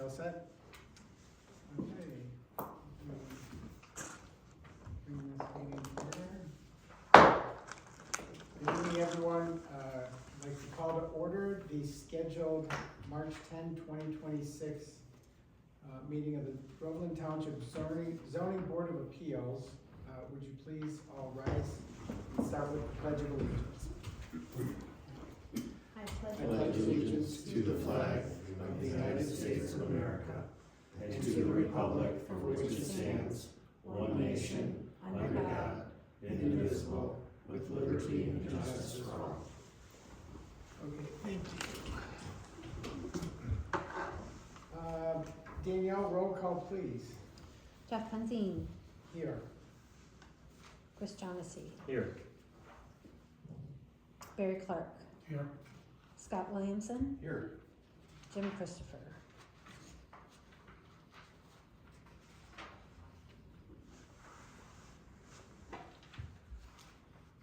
all set? Okay. Bring this meeting forward. Good evening, everyone. I'd like to call to order the scheduled March 10, 2026 meeting of the Groveland Township Zoning Board of Appeals. Would you please all rise and start with the Pledge of Allegiance? I pledge allegiance to the flag of the United States of America and to the republic for which it stands, one nation, under God, indivisible, with liberty and justice for all. Okay, thank you. Danielle, roll call, please. Jeff Penzine, Here. Chris Jonassy, Here. Barry Clark, Here. Scott Williamson, Here. Jim Christopher.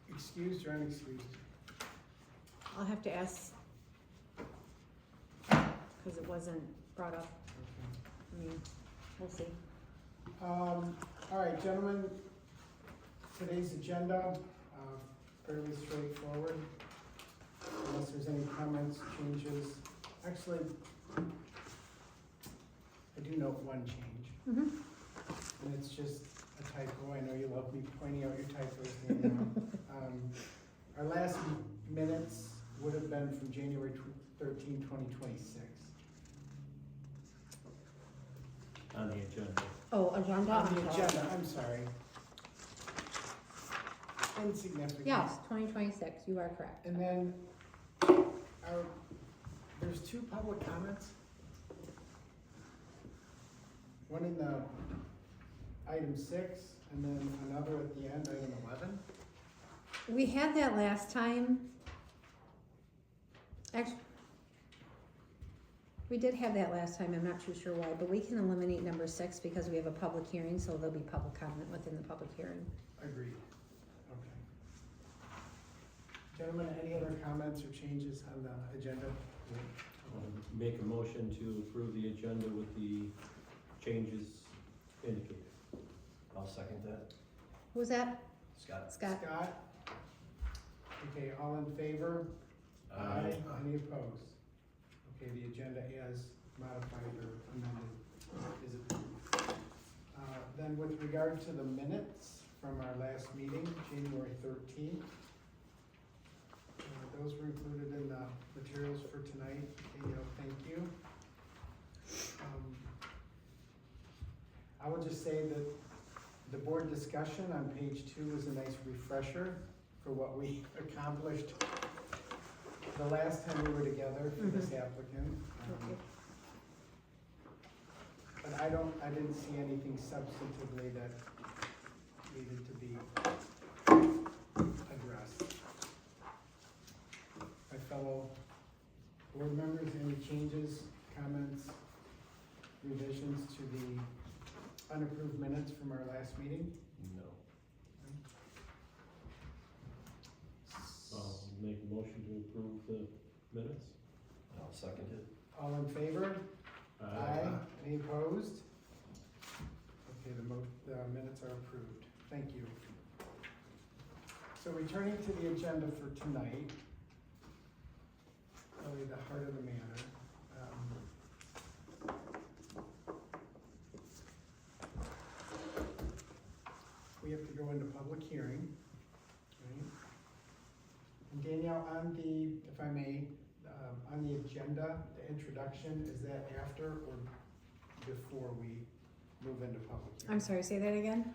Excused or unexcused? I'll have to ask, because it wasn't brought up. I mean, we'll see. All right, gentlemen, today's agenda, fairly straightforward, unless there's any comments, changes. Actually, I do note one change, and it's just a typo. I know you love me pointing out your typos, Danielle. Our last minutes would have been from January 13, 2026. On the agenda. Oh, agenda. On the agenda, I'm sorry. Insignificant. Yes, 2026, you are correct. And then, there's two public comments. One in the item 6, and then another at the end, item 11. We had that last time. Actually, we did have that last time, I'm not too sure why, but we can eliminate number 6 because we have a public hearing, so there'll be public comment within the public hearing. Agreed. Okay. Gentlemen, any other comments or changes on the agenda? Make a motion to approve the agenda with the changes indicated. I'll second that. Who was that? Scott. Scott? Scott? Okay, all in favor? Aye. Any opposed? Okay, the agenda as modified or amended is approved. Then with regard to the minutes from our last meeting, January 13th, those were included in the materials for tonight. Danielle, thank you. I will just say that the board discussion on page 2 was a nice refresher for what we accomplished the last time we were together for this applicant. Okay. But I didn't see anything substantively that needed to be addressed. My fellow board members, any changes, comments, revisions to the unapproved minutes from our last meeting? No. Make a motion to approve the minutes. I'll second it. All in favor? Aye. Any opposed? Okay, the minutes are approved. Thank you. So returning to the agenda for tonight, really the heart of the matter. We have to go into public hearing, right? And Danielle, on the, if I may, on the agenda, the introduction, is that after or before we move into public hearing? I'm sorry, say that again?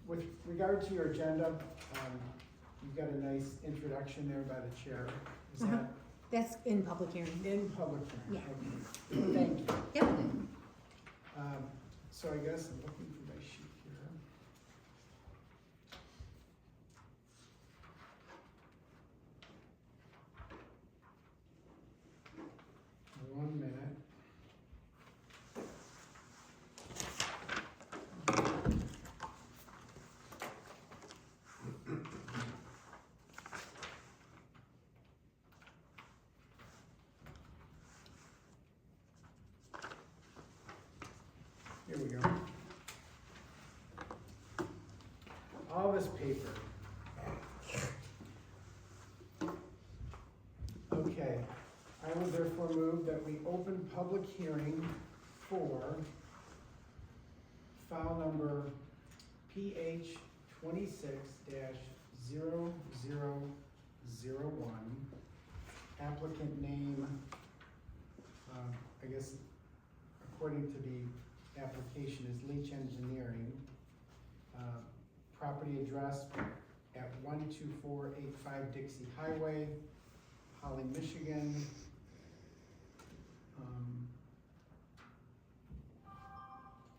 With regard to your agenda, you've got a nice introduction there by the chair. Is Uh-huh. that That's in public hearing. in public hearing? Yeah. Okay. Thank you. Yep. So I guess I'm looking for my sheet here. One minute. this paper. Okay, I will therefore move that we open public hearing for file number PH 26-0001, applicant name, I guess according to the application is Leach Engineering, property address at 12485 Dixie Highway, Holly, Michigan.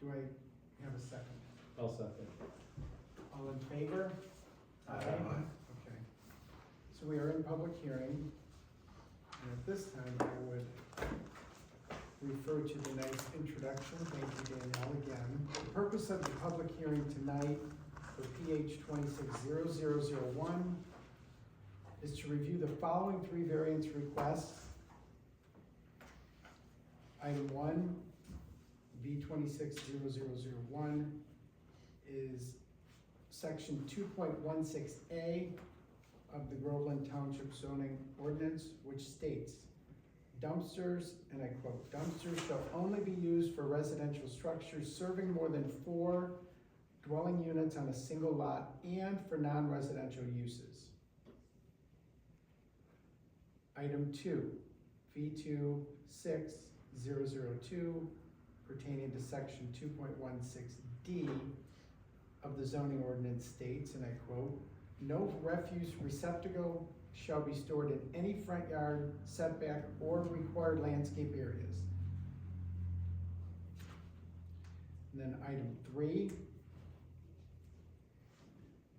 Do I have a second? I'll second. All in favor? Aye. Okay. So we are in public hearing. And at this time, I would refer to the nice introduction. Thank you, Danielle, again. The purpose of the public hearing tonight for PH 26-0001 is to review the following three variance requests. Item 1, V 26-0001 is section 2.16A of the Groveland Township zoning ordinance, which states, dumpsters, and I quote, dumpsters shall only be used for residential structures serving more than 4 dwelling units on a single lot and for non-residential uses. Item 2, V26002, pertaining to section 2.16D of the zoning ordinance states, and I quote, no refuse receptacle shall be stored in any front yard, setback, or required landscape areas. And then item 3,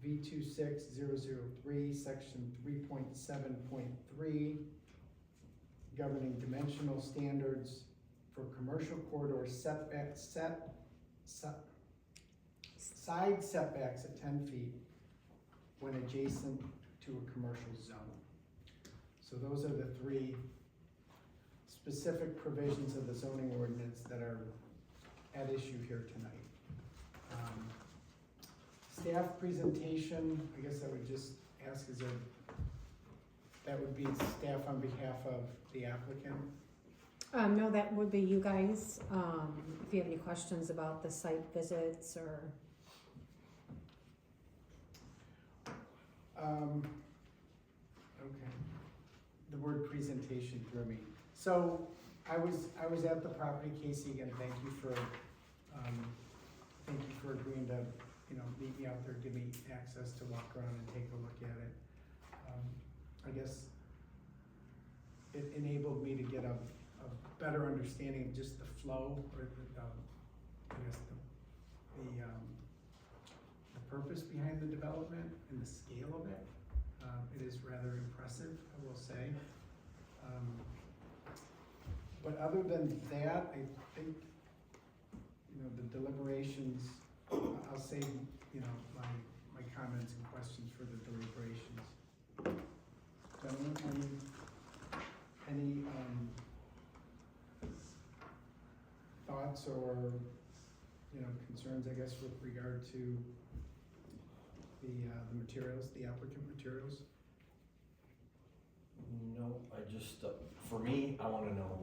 V26003, section 3.7.3, governing dimensional standards for commercial corridor setback, side setbacks at 10 feet when adjacent to a commercial zone. So those are the three specific provisions of the zoning ordinance that are at issue here tonight. Staff presentation, I guess I would just ask, that would be staff on behalf of the applicant? No, that would be you guys, if you have any questions about the site visits or. Okay, the word presentation threw me. So I was at the property, Casey, again, thank you for agreeing to, meet me out there, give me access to walk around and take a look at it. I guess it enabled me to get a better understanding of just the flow, or the purpose behind the development and the scale of it. It is rather impressive, I will say. But other than that, I think, the deliberations, I'll save, my comments and questions for the deliberations. Gentlemen, any thoughts or, concerns, I guess, with regard to the materials, the applicant materials? No, I just, for me, I wanna know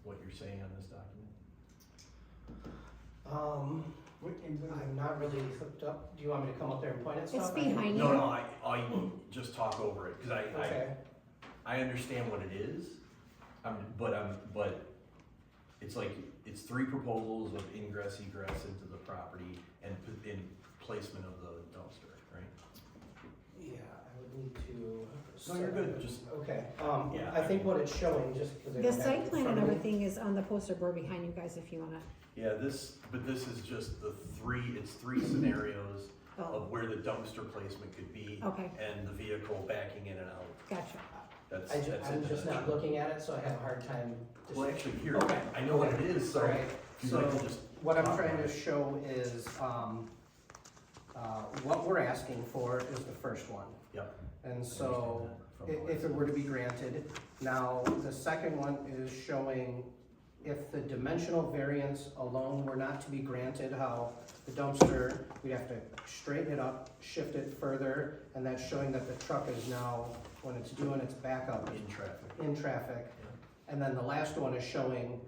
what you're saying on this document. I'm not really hooked up. Do you want me to come up there and point at stuff? It's behind you. No, I just talk over it, cause Okay. I understand what it is, but it's like, it's 3 proposals of ingress, egress into the property and in placement of the dumpster, right? Yeah, I would need to. No, you're good, just, Okay, Yeah, I think what it's showing, just because I The don't have it site in plan front and of me. everything is on the poster board behind you guys if you wanna. yeah, this is just it's 3 scenarios Oh, of where the dumpster placement could be okay, and the vehicle backing in and out. gotcha. That's I'm it. just not looking at it, so I have a hard time. just- Well, actually, here, Okay. I know what it is, so Alright, if you'd like so to just. what I'm talk trying about to it. show is, what we're asking for is the first one. Yep. And so, From the if it were to be granted, now, the second one is showing if the dimensional variance alone were not to be granted, how the dumpster, we'd have to straighten it up, shift it further, and that's showing that the truck is now, when it's doing its backup, In traffic. in traffic. And then the last one is showing,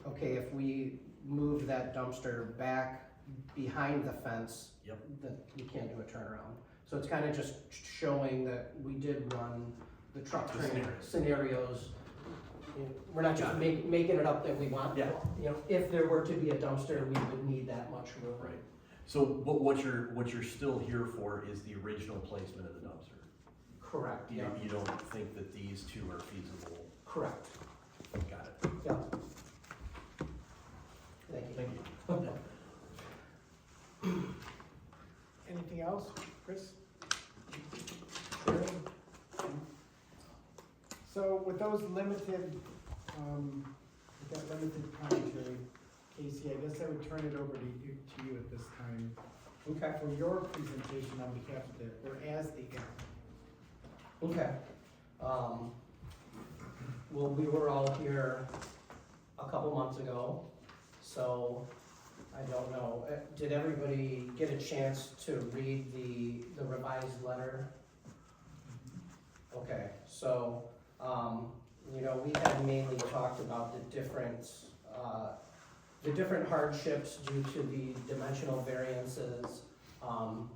okay, if we move that dumpster back behind the fence, Yep. that you can't do a turnaround. So it's kind of just showing that we did run the truck The training scenarios. scenarios. We're not just making it up that we want. Yeah. You know, if there were to be a dumpster, we would need that much room. Right. So what you're still here for is the original placement of the dumpster. Correct, yeah, You don't think that these two are feasible? correct, Got it. yeah. Thank you. Thank you. Anything else, Chris? Jerry? So with those limited, with that limited commentary, Casey, I guess I would turn it over to you at this time Okay, for your presentation on behalf of the, or as the applicant. okay. Well, we were all here a couple months ago, so I don't know, did everybody get a chance to read the revised letter? Okay, so, you know, we had mainly talked about the different hardships due to the dimensional variances. You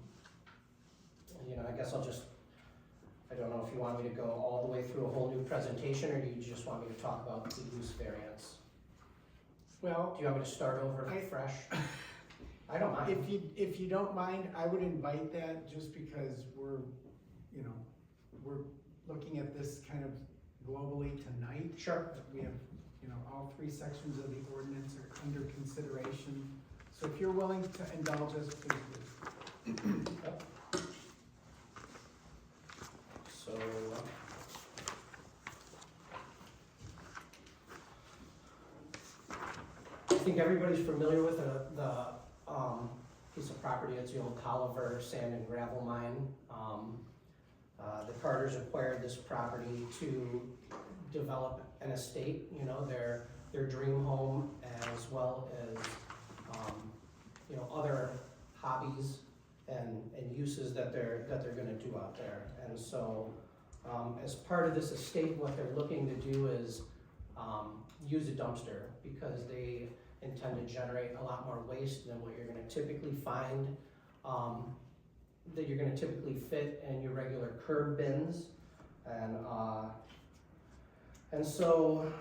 know, I guess I don't know if you want me to go all the way through a whole new presentation, or do you just want me to talk about the use variance? Well, Do you want me to start over fresh? I don't mind. if you don't mind, I would invite that just because we're looking at this kind of globally tonight. Sure. We have, all three sections of the ordinance are under consideration. So if you're willing to indulge us, please do. So, I think everybody's familiar with the piece of property. It's the old Colliver sand and gravel mine. The Carters acquired this property to develop an estate, their dream home, as well as, other hobbies and uses that they're gonna do out there. And so, as part of this estate, what they're looking to do is, use a dumpster, because they intend to generate a lot more waste than what you're gonna typically find, that you're gonna typically fit in your regular curb bins. And so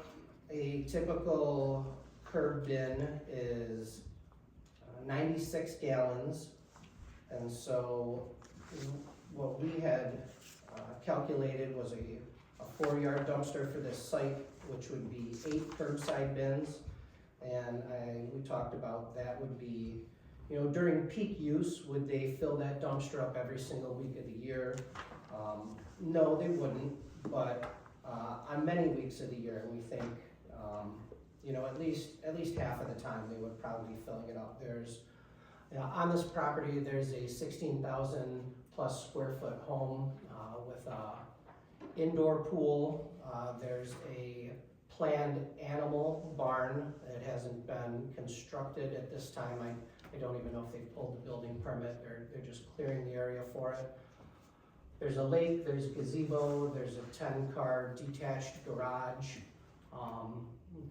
a typical curb bin is 96 gallons. And so what we had calculated was a 4-yard dumpster for this site, which would be 8 curbside bins. And we talked about that would be, during peak use, would they fill that dumpster up every single week of the year? No, they wouldn't, but on many weeks of the year, we think, at least half of the time, they would probably be filling it up. There's, on this property, there's a 16,000 plus square foot home with a indoor pool. There's a planned animal barn that hasn't been constructed at this time. I don't even know if they've pulled the building permit. They're just clearing the area for it. There's a lake, there's a gazebo, there's a 10-car detached garage.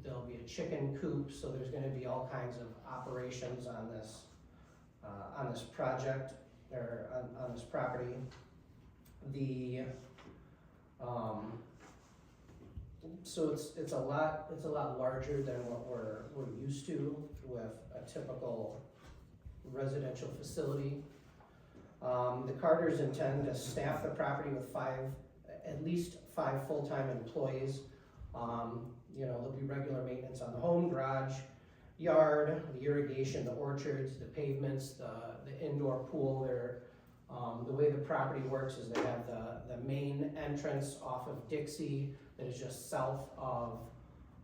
There'll be a chicken coop, so there's gonna be all kinds of operations on this project, or on this property. So it's a lot larger than what we're used to with a typical residential facility. The Carters intend to staff the property with at least five full-time employees. There'll be regular maintenance on the home, garage, yard, the irrigation, the orchards, the pavements, the indoor pool. The way the property works is they have the main entrance off of Dixie that is just south of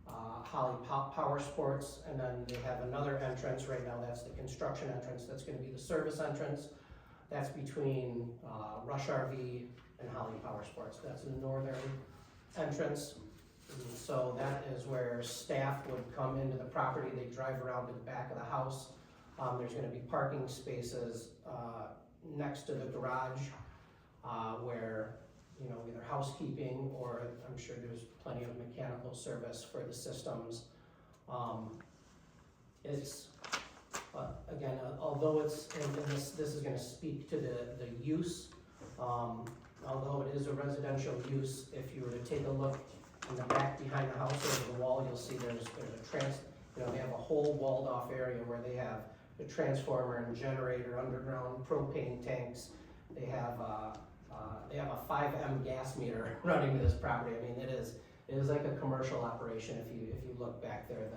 Holly Power Sports, and then they have another entrance right now. That's the construction entrance. That's going to be the service entrance. That's between Rush RV and Holly Power Sports. That's the northern entrance. And so that is where staff would come into the property, they drive around to the back of the house. There's gonna be parking spaces, next to the garage, where, you know, either housekeeping or I'm sure there's plenty of mechanical service for the systems. It's, again, although it's, and this is gonna speak to the use, although it is a residential use, if you were to take a look in the back behind the house over the wall, you'll see there's they have a whole walled off area where they have a transformer and generator, underground propane tanks. They have a 5M gas meter running to this property. I mean, it is like a commercial operation if you look back there.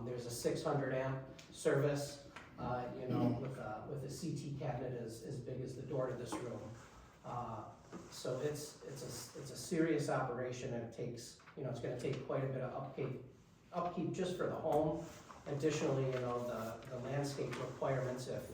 There's a 600 amp service, with a CT cabinet as big as the door to this room. So it's a serious operation, and it takes, it's gonna take quite a bit of upkeep just for the home. Additionally, the landscape requirements, if,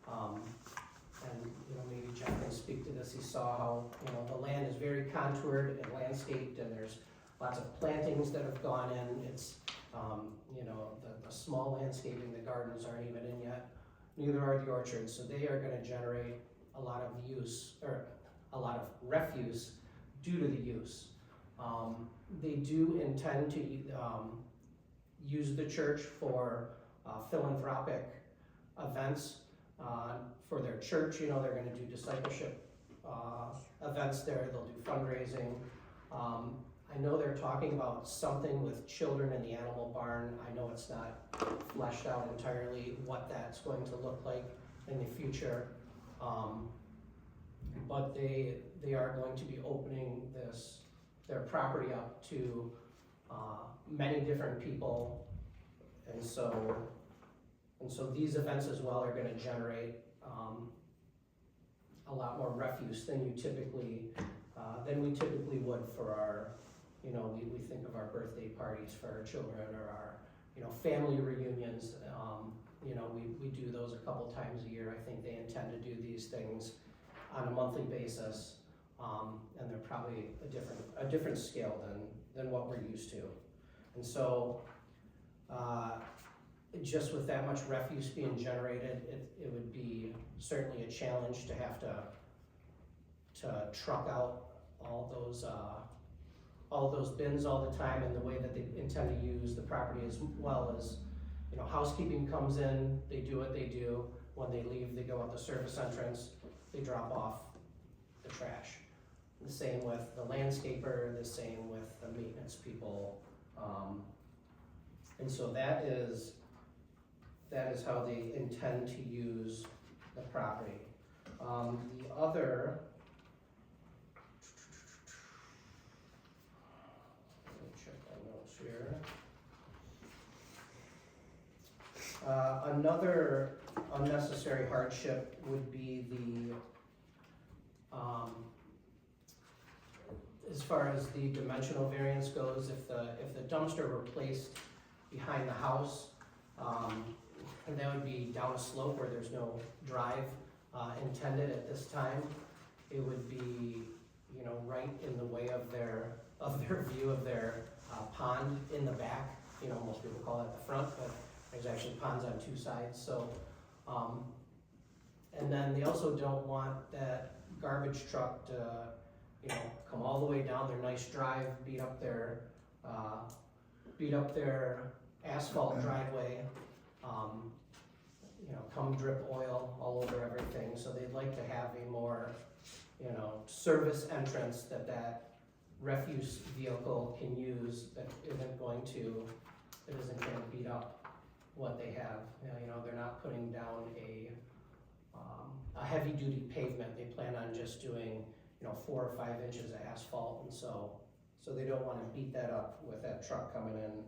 and maybe Jeff can speak to this, he saw how, the land is very contoured and landscaped, and there's lots of plantings that have gone in. It's, the small landscaping, the gardens aren't even in yet, neither are the orchards, so they are gonna generate a lot of use, or a lot of refuse due to the use. They do intend to use the church for philanthropic events for their church. They're gonna do discipleship events there, they'll do fundraising. I know they're talking about something with children in the animal barn. I know it's not fleshed out entirely what that's going to look like in the future. But they are going to be opening their property up to many different people. And so these events as well are gonna generate a lot more refuse than we typically would for our, we think of our birthday parties for our children, or our, family reunions. We do those a couple times a year. I think they intend to do these things on a monthly basis, and they're probably a different scale than what we're used to. And so, just with that much refuse being generated, it would be certainly a challenge to have to truck out all those bins all the time, and the way that they intend to use the property, as well as, housekeeping comes in, they do what they do. When they leave, they go out the service entrance, they drop off the trash. The same with the landscaper, the same with the maintenance people. And so that is how they intend to use the property. The other, let me check my notes here. Another unnecessary hardship would be as far as the dimensional variance goes, if the dumpster were placed behind the house, and that would be down a slope where there's no drive intended at this time, it would be, right in the way of their view of their pond in the back. Most people call it the front, but there's actually ponds on two sides. So, and then they also don't want that garbage truck to, come all the way down their nice drive, beat up their asphalt driveway, come drip oil all over everything. So they'd like to have a more, service entrance that refuse vehicle can use, that isn't going to beat up what they have. They're not putting down a heavy duty pavement. They plan on just doing, 4 or 5 inches of asphalt, and so they don't want to beat that up with that truck coming in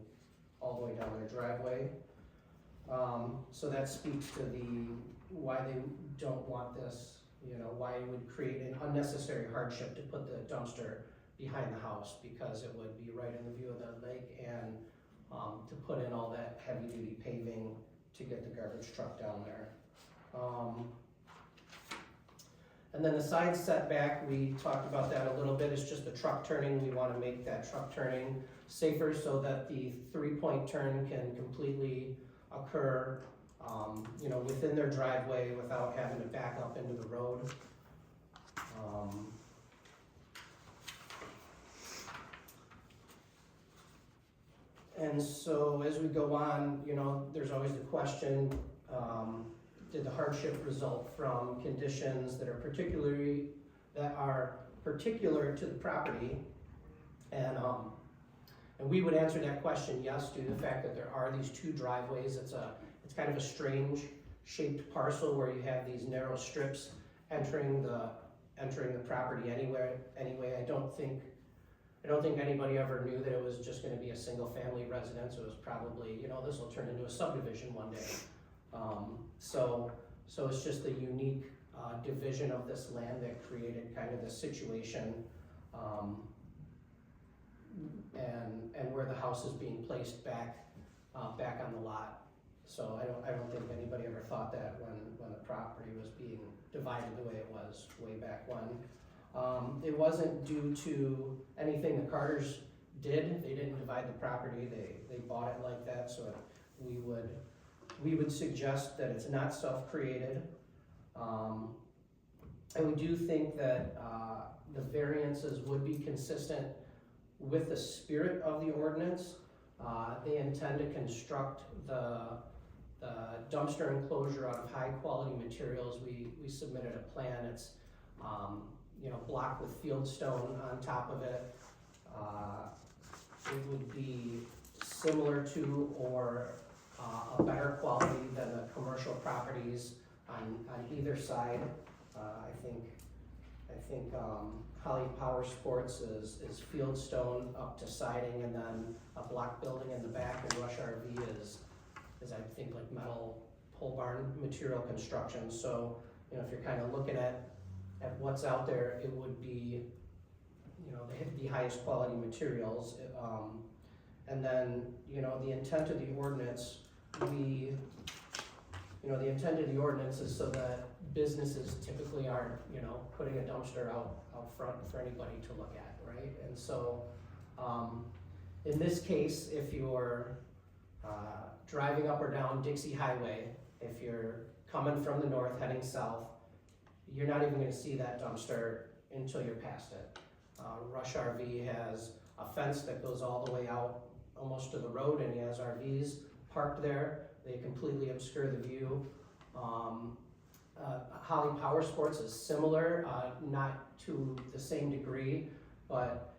all the way down their driveway. So that speaks to why they don't want this, why it would create an unnecessary hardship to put the dumpster behind the house, because it would be right in the view of the lake, and to put in all that heavy duty paving to get the garbage truck down there. And then the side setback, we talked about that a little bit, it's just the truck turning, we wanna make that truck turning safer so that the 3-point turn can completely occur, you know, within their driveway without having to back up into the road. And so as we go on, you know, there's always the question, did the hardship result from conditions that are particular to the property? And we would answer that question yes, due to the fact that there are these two driveways. It's kind of a strange shaped parcel where you have these narrow strips entering the property anyway. I don't think anybody ever knew that it was just gonna be a single family residence. It was probably, you know, this will turn into a subdivision one day. So it's just the unique division of this land that created kind of this situation, and where the house is being placed back on the lot. So I don't think anybody ever thought that when the property was being divided the way it was way back when. It wasn't due to anything the Carters did. They didn't divide the property. They bought it like that. So we would suggest that it's not self-created. And we do think that the variances would be consistent with the spirit of the ordinance. They intend to construct the dumpster enclosure out of high quality materials. We submitted a plan. It's you know, blocked with field stone on top of it. It would be similar to or a better quality than the commercial properties on either side. I think Holly Power Sports is field stone up to siding, and then a block building in the back, and Rush RV is I think like metal pole barn material construction. So, you know, if you're kind of looking at what's out there, it would be, you know, the highest quality materials. And then, you know, the intent of the ordinance, the intent of the ordinance is so that businesses typically aren't, you know, putting a dumpster out front for anybody to look at, right? And so, in this case, if you're driving up or down Dixie Highway, if you're coming from the north heading south, you're not even gonna see that dumpster until you're past it. Rush RV has a fence that goes all the way out almost to the road, and he has RVs parked there. They completely obscure the view. Holly Power Sports is similar, not to the same degree, but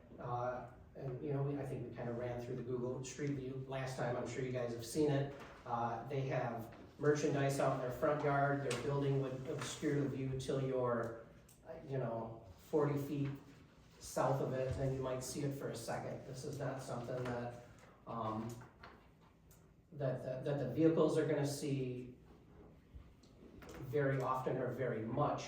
and you know, I think we kind of ran through the Google Street View last time. I'm sure you guys have seen it. They have merchandise out in their front yard. Their building would obscure the view till you're, you know, 40 feet south of it, and then you might see it for a second. This is not something that that the vehicles are going to see very often or very much.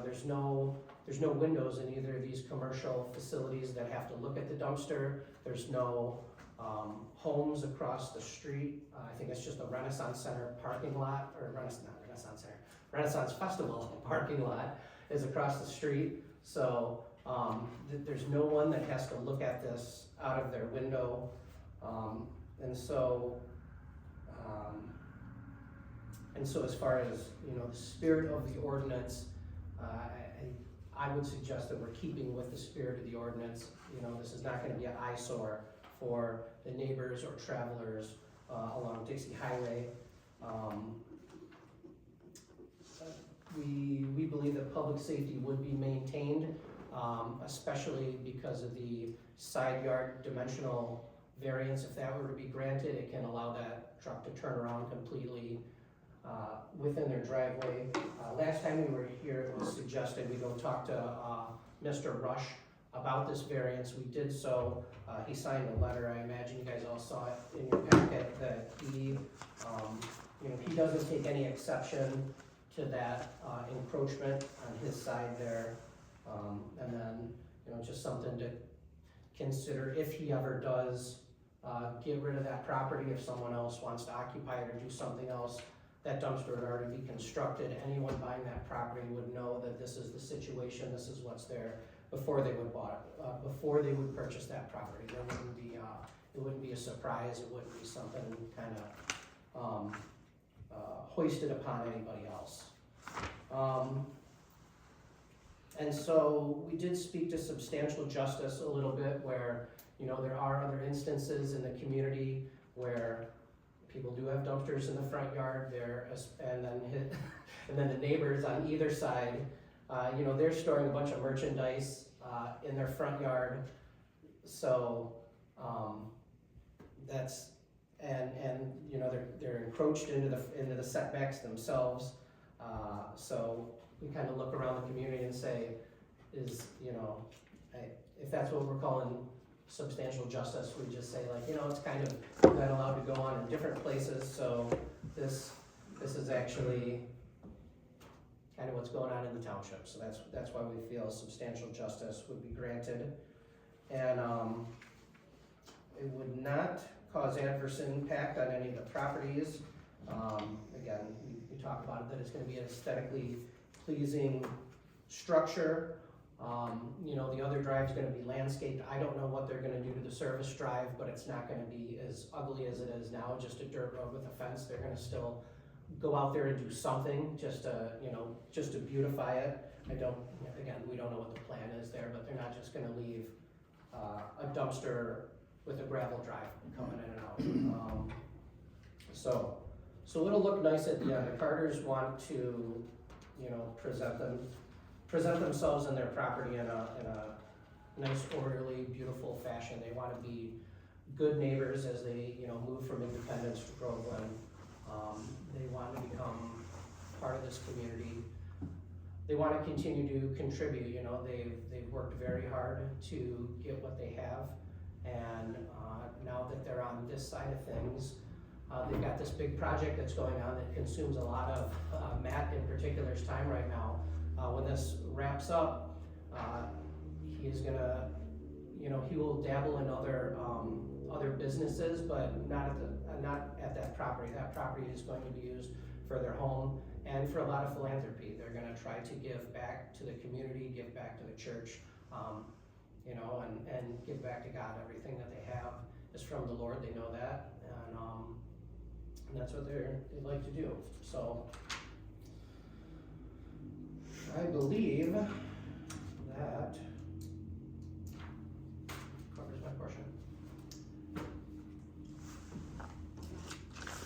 There's no windows in either of these commercial facilities that have to look at the dumpster. There's no homes across the street. I think it's just a Renaissance Center parking lot, or Renaissance Festival parking lot is across the street. So there's no one that has to look at this out of their window. And so as far as, you know, the spirit of the ordinance, I would suggest that we're keeping with the spirit of the ordinance. You know, this is not going to be an eyesore for the neighbors or travelers along Dixie Highway. We believe that public safety would be maintained, especially because of the side yard dimensional variance. If that were to be granted, it can allow that truck to turn around completely within their driveway. Last time we were here, it was suggested we go talk to Mr. Rush about this variance. We did so. He signed a letter. I imagine you guys all saw it in your packet, that he, you know, he doesn't take any exception to that encroachment on his side there. And then, you know, just something to consider if he ever does get rid of that property, if someone else wants to occupy it or do something else, that dumpster would already be constructed. Anyone buying that property would know that this is the situation, this is what's there before they would before they would purchase that property. There wouldn't be, it wouldn't be a surprise, it wouldn't be something kind of hoisted upon anybody else. And so we did speak to substantial justice a little bit where, you know, there are other instances in the community where people do have dumpsters in the front yard there, and then the neighbors on either side, you know, they're storing a bunch of merchandise in their front yard. So that's, and you know, they're encroached into the setbacks themselves. So we kind of look around the community and say, you know, if that's what we're calling substantial justice, we just say like, you know, it's kind of not allowed to go on in different places, so this is actually kind of what's going on in the township. So that's why we feel substantial justice would be granted. And it would not cause adverse impact on any of the properties. Again, we talk about it, that it's gonna be an aesthetically pleasing structure. You know, the other drive's gonna be landscaped. I don't know what they're gonna do to the service drive, but it's not gonna be as ugly as it is now, just a dirt road with a fence. They're gonna still go out there and do something just to, you know, just to beautify it. Again, we don't know what the plan is there, but they're not just gonna leave a dumpster with a gravel drive coming in and out. So it'll look nice at the end. The Carters want to, you know, present themselves and their property in a nice, orderly, beautiful fashion. They want to be good neighbors as they, you know, move from Independence to Groveland. They want to become part of this community. They want to continue to contribute. You know, they've worked very hard to get what they have, and now that they're on this side of things, they've got this big project that's going on that consumes a lot of Matt in particular's time right now. When this wraps up, he is gonna, you know, he will dabble in other businesses, but not at that property. That property is going to be used for their home and for a lot of philanthropy. They're gonna try to give back to the community, give back to the church, you know, and give back to God. Everything that they have is from the Lord. They know that, and that's what they like to do. So I believe that covers my portion.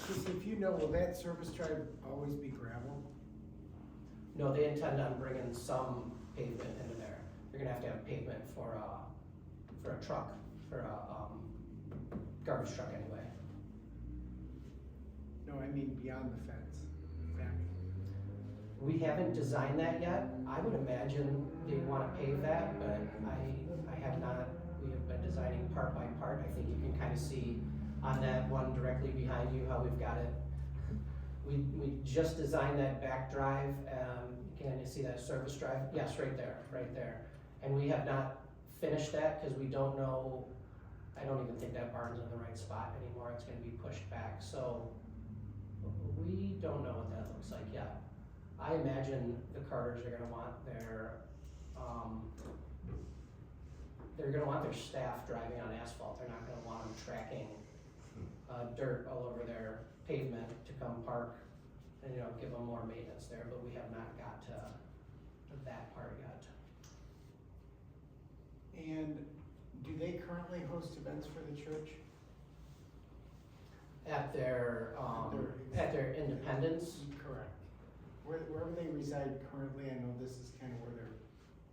Casey, if you know, will that service drive always be gravel? No, they intend on bringing some pavement into there. They're gonna have pavement for a truck, for a garbage truck anyway. No, I mean beyond the fence. We haven't designed that yet. I would imagine they wanna pave that, but I have not. We have been designing part by part. I think you can kind of see on that one directly behind you how we've got it. We just designed that back drive. Can you see that service drive? Yes, right there. And we have not finished that because we don't know. I don't even think that barn's in the right spot anymore. It's gonna be pushed back. So we don't know what that looks like yet. I imagine the Carters are gonna want their staff driving on asphalt. They're not gonna want them tracking dirt all over their pavement to come park and, you know, give them more maintenance there, but we have not got to that part yet. And do they currently host events for the church? At their Independence, Correct. Wherever they reside currently, I know this is kind of where they're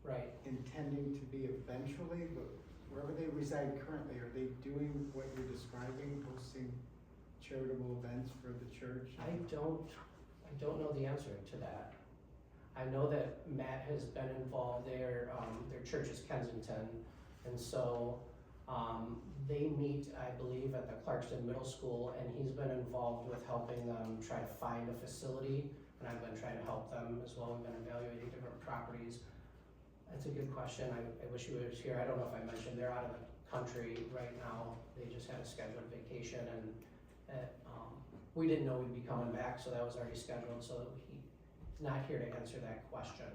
right? intending to be eventually, but wherever they reside currently, are they doing what you're describing, hosting charitable events for the church? I don't know the answer to that. I know that Matt has been involved there. Their church is Kensington, and so they meet, I believe, at the Clarkston Middle School, and he's been involved with helping them try to find a facility, and I've been trying to help them as well. We've been evaluating different properties. That's a good question. I wish he was here. I don't know if I mentioned they're out of the country right now. They just had a scheduled vacation, and we didn't know we'd be coming back, so that was already scheduled, so he's not here to answer that question.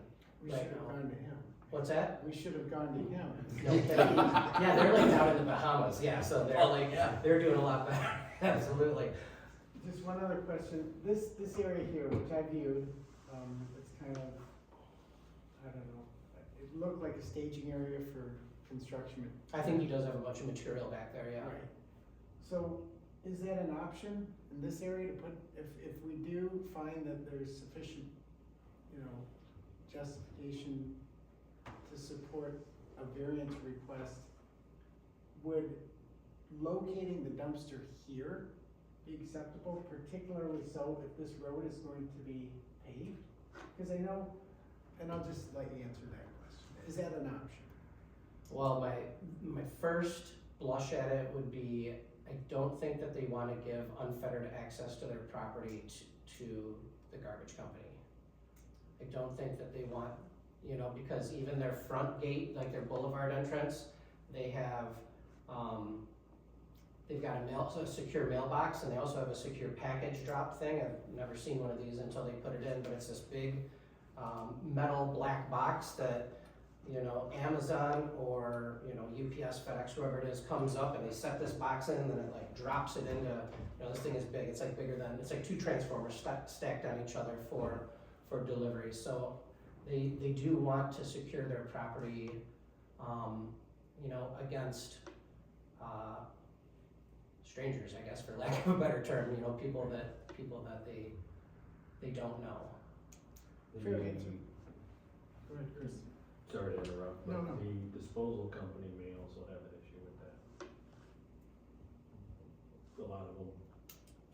We Right should have now. gone to him. What's that? We should have gone to him. No kidding. Yeah, they're like down in the Bahamas, yeah, so they're like, they're doing a lot better, absolutely. Just one other question, this area here, which I viewed, it's kind of, I don't know, it looked like a staging area for construction. I think he does have a bunch of material back there, yeah. Right. So, is that an option in this area to put, if we do find that there's sufficient, justification to support a variance request, would locating the dumpster here be acceptable, particularly so if this road is going to be paved? Because I know, and I'll just let you answer that question, is that an option? Well, my first blush at it would be, I don't think that they wanna give unfettered access to their property to the garbage company. I don't think that they want, because even their front gate, like their boulevard entrance, they have, they've got a secure mailbox, and they also have a secure package drop thing. I've never seen one of these until they put it in, but it's this big, metal black box that, Amazon or, UPS, FedEx, whoever it is, comes up and they set this box in and then it like drops it into, this thing is big, it's like bigger than, it's like two transformers stacked on each other for delivery. So they do want to secure their property, against, strangers, I guess, for lack of a better term, people that they don't know. Fair answer. Go ahead, Chris. Sorry to interrupt, No, but no. the disposal company may also have an issue with that. A lot of them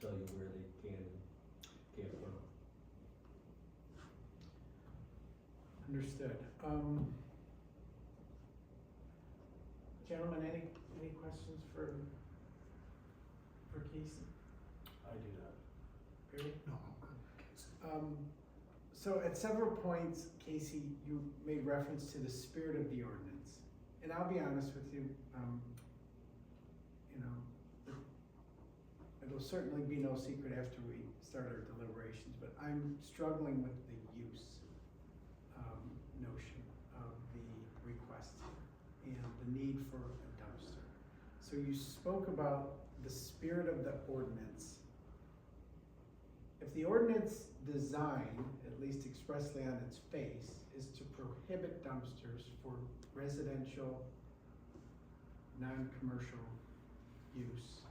tell you where they can't put them. Understood. Gentlemen, any questions for Casey? I do not. Barry? No, I'm good. So at several points, Casey, you made reference to the spirit of the ordinance. And I'll be honest with you, it'll certainly be no secret after we start our deliberations, but I'm struggling with the use notion of the request here and the need for a dumpster. So you spoke about the spirit of the ordinance. If the ordinance design, at least expressly on its face, is to prohibit dumpsters for residential, non-commercial use,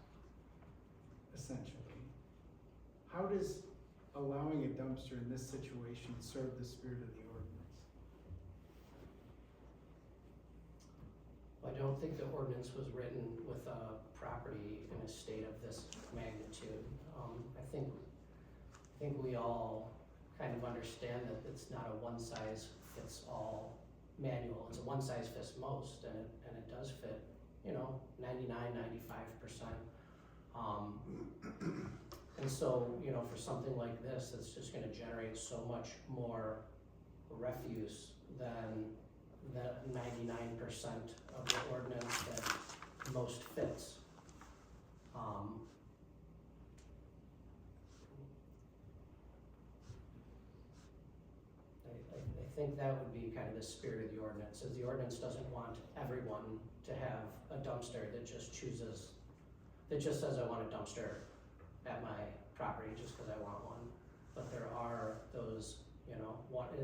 essentially, how does allowing a dumpster in this situation serve the spirit of the ordinance? I don't think the ordinance was written with a property in a state of this magnitude. I think we all kind of understand that it's not a one-size-fits-all manual. It's a one-size-fits-most, and it does fit, 99, 95%. And so, for something like this, it's just gonna generate so much more refuse than the 99% of the ordinance that most fits. I think that would be kind of the spirit of the ordinance, is the ordinance doesn't want everyone to have a dumpster that just says, I want a dumpster at my property just because I want one. But there are those, and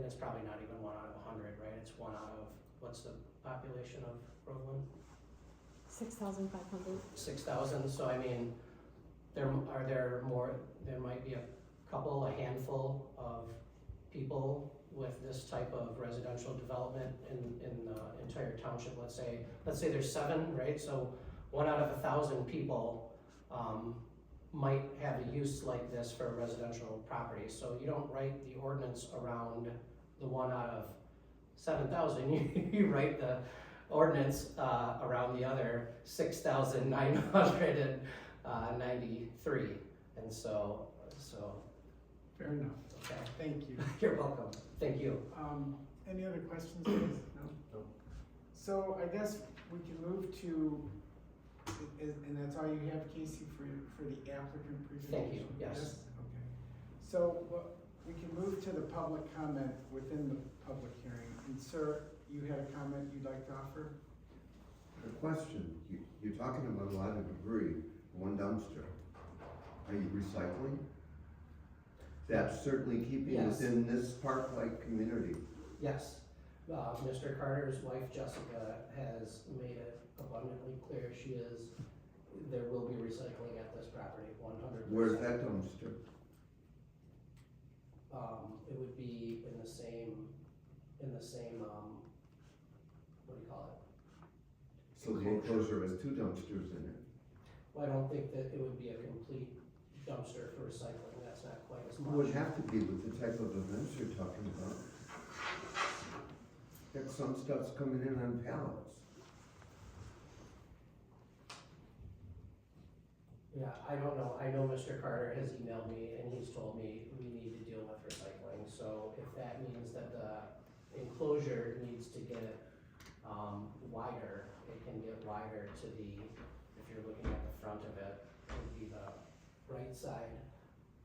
it's probably not even 1 out of 100, right? It's 1 out of, what's the population of Groveland? 6,500. 6,000, so I mean, there might be a handful of people with this type of residential development in the entire township. Let's say there's 7, right? So 1 out of 1,000 people might have a use like this for a residential property. So you don't write the ordinance around the 1 out of 7,000. You write the ordinance around the other 6,993. And so. Fair enough. Okay. Thank you. You're welcome. Thank you. Any other questions, guys? No? No. So I guess we can move to, and that's that's all you have, Casey, for the applicant presentation? Thank you, yes. Okay. So, we can move to the public comment within the public hearing. And sir, you had a comment you'd like to offer? A question, you're talking about a lot of debris, one dumpster. Are you recycling? That's certainly keeping us Yes. in this park-like community. Yes, Mr. Carter's wife Jessica has made it abundantly clear there will be recycling at this property, 100%. Where's that dumpster? It would be in the same, what do you call it? So the enclosure has two dumpsters in it. Well, I don't think that it would be a complete dumpster for recycling, that's not quite as It would much. have to be with the type of events you're talking about. That some stuff's coming in on pallets. Yeah, I don't know, I know Mr. Carter has emailed me and he's told me we need to deal with recycling, so if that means that the enclosure needs to get, wider, it can get wider to the, if you're looking at the front of it, it would be the right side.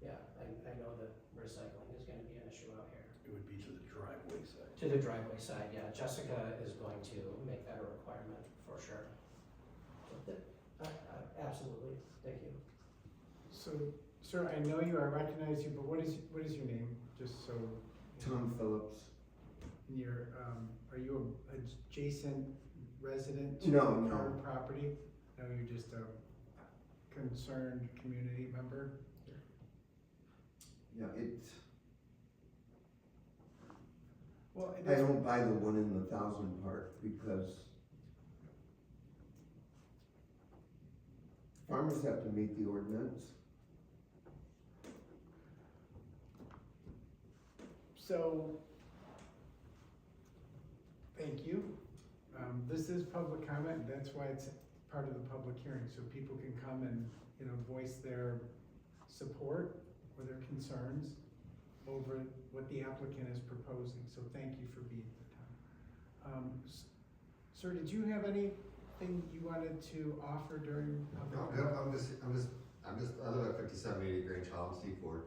Yeah, I know that recycling is gonna be an issue out here. It would be to the driveway side. To the driveway side, yeah, Jessica is going to make that a requirement for sure. Absolutely, thank you. So, sir, I know I recognize you, but what is your name, just so? Tom Phillips. You're, are you a adjacent resident to No, the no. Carter property? No, you're just a concerned community member? Yeah, it's, Well, it I is, don't buy the one in the 1,000 Park because farmers have to meet the ordinance. so, thank you. This is public comment, that's why it's part of the public hearing, so people can come and, voice their support or their concerns over what the applicant is proposing, so thank you for being here, Tom. Sir, did you have anything you wanted to offer during public No, comment? I'm just, I live at 5780 Grange Hall in Seaford.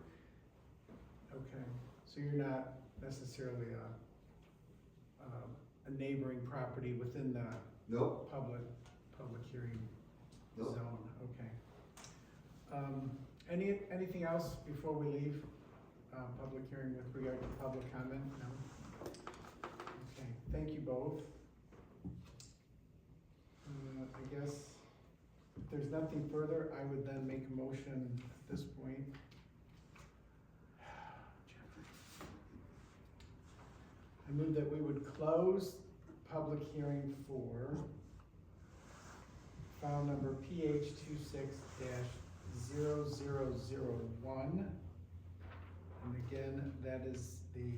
Okay, so you're not necessarily a neighboring property within the Nope, public hearing nope. zone, okay. Anything else before we leave, public hearing with regard to public comment? No? Okay, thank you both. I guess if there's nothing further, I would then make a motion at this point. I move that we would close public hearing for file number PH 26-0001. And again, that is the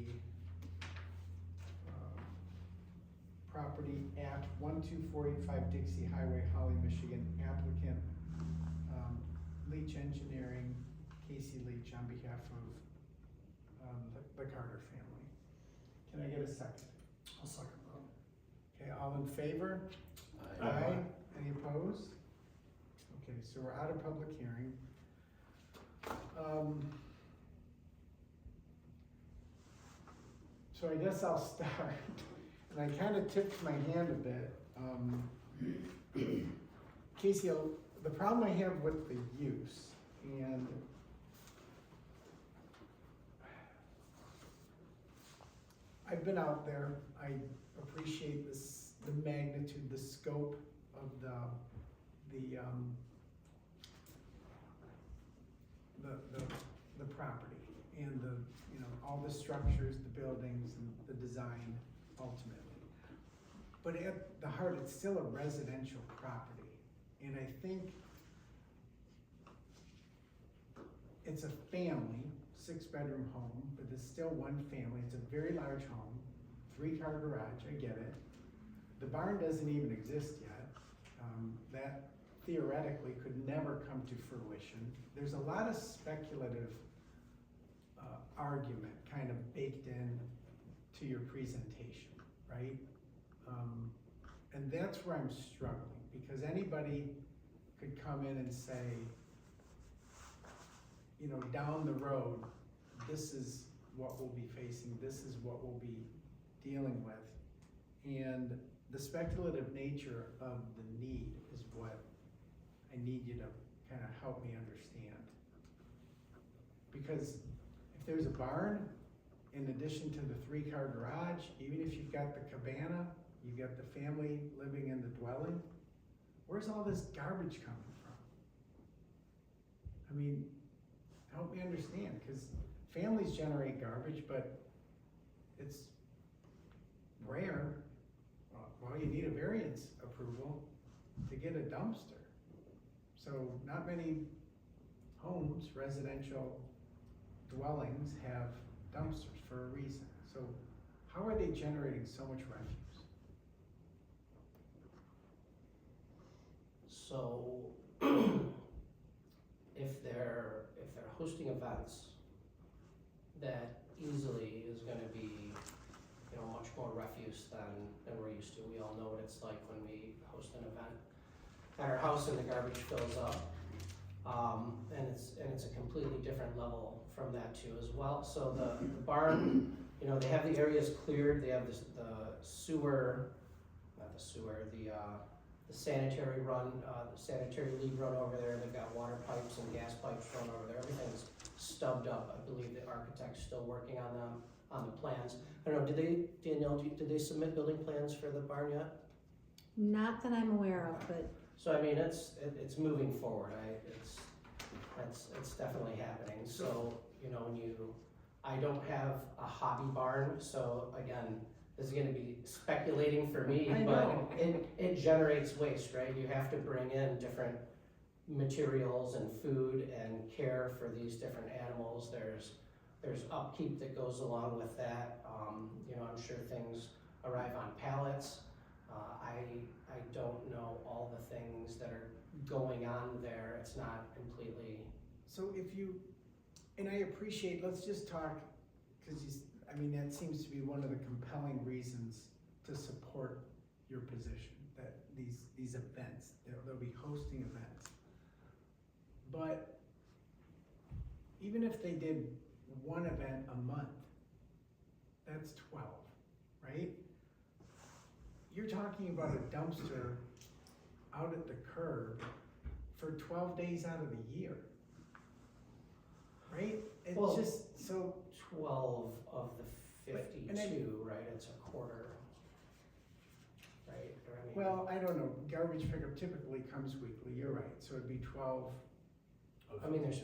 property at 12485 Dixie Highway, Holly, Michigan, applicant Leach Engineering, Casey Leach, on behalf of the Carter family. Can I get a second? I'll second Okay, all in favor? that. Aye. Any opposed? Okay, so we're out of public hearing. So I guess I'll start, and I kind of tipped my hand a bit. Casey, the problem I have with the use, and I've been out there, I appreciate this, the magnitude, the scope of the property and all the structures, the buildings and the design ultimately. But at the heart, it's still a residential property. And I think it's a family, 6-bedroom home, but it's still one family. It's a very large home, 3-car garage, I get it. The barn doesn't even exist yet. That theoretically could never come to fruition. There's a lot of speculative argument kind of baked in to your presentation, right? And that's where I'm struggling, because anybody could come in and say, you know, down the road, this is what we'll be facing, this is what we'll be dealing with. And the speculative nature of the need is what I need you to kind of help me understand. Because if there's a barn, in addition to the 3-car garage, even if you've got the cabana, you've got the family living in the dwelling, where's all this garbage coming from? I mean, help me understand, because families generate garbage, but it's rare. Well, you need a variance approval to get a dumpster. So not many homes, residential dwellings have dumpsters for a reason. So how are they generating so much refuse? So if they're hosting events, that easily is gonna be, you know, much more refuse than we're used to. We all know what it's like when we host an event at our house and the garbage fills up. And it's a completely different level from that too as well. So the barn, you know, they have the areas cleared, they have the sewer, not the sewer, the sanitary run, the sanitary lead run over there. They've got water pipes and gas pipes run over there. Everything's stubbed up. I believe the architect's still working on them, on the plans. I don't know, Danielle, did they submit building plans for the barn yet? Not that I'm aware of, but So I mean, it's moving forward. It's definitely happening. So, you know, I don't have a hobby barn, so again, this is gonna be speculating for me, I but know. it generates waste, right? You have to bring in different materials and food and care for these different animals. There's upkeep that goes along with that. You know, I'm sure things arrive on pallets. I don't know all the things that are going on there. It's not completely. So if you, and I appreciate, let's just talk, because I mean, that seems to be one of the compelling reasons to support your position, that these events, they'll be hosting events. But even if they did one event a month, that's 12, right? You're talking about a dumpster out at the curb for 12 days out of the year, right? It's Well, just so. 12 of the But- 52, and I- right? It's a quarter, right? Or I mean, Well, I don't know, garbage pickup typically comes weekly, you're right, so it'd be 12 I mean, there's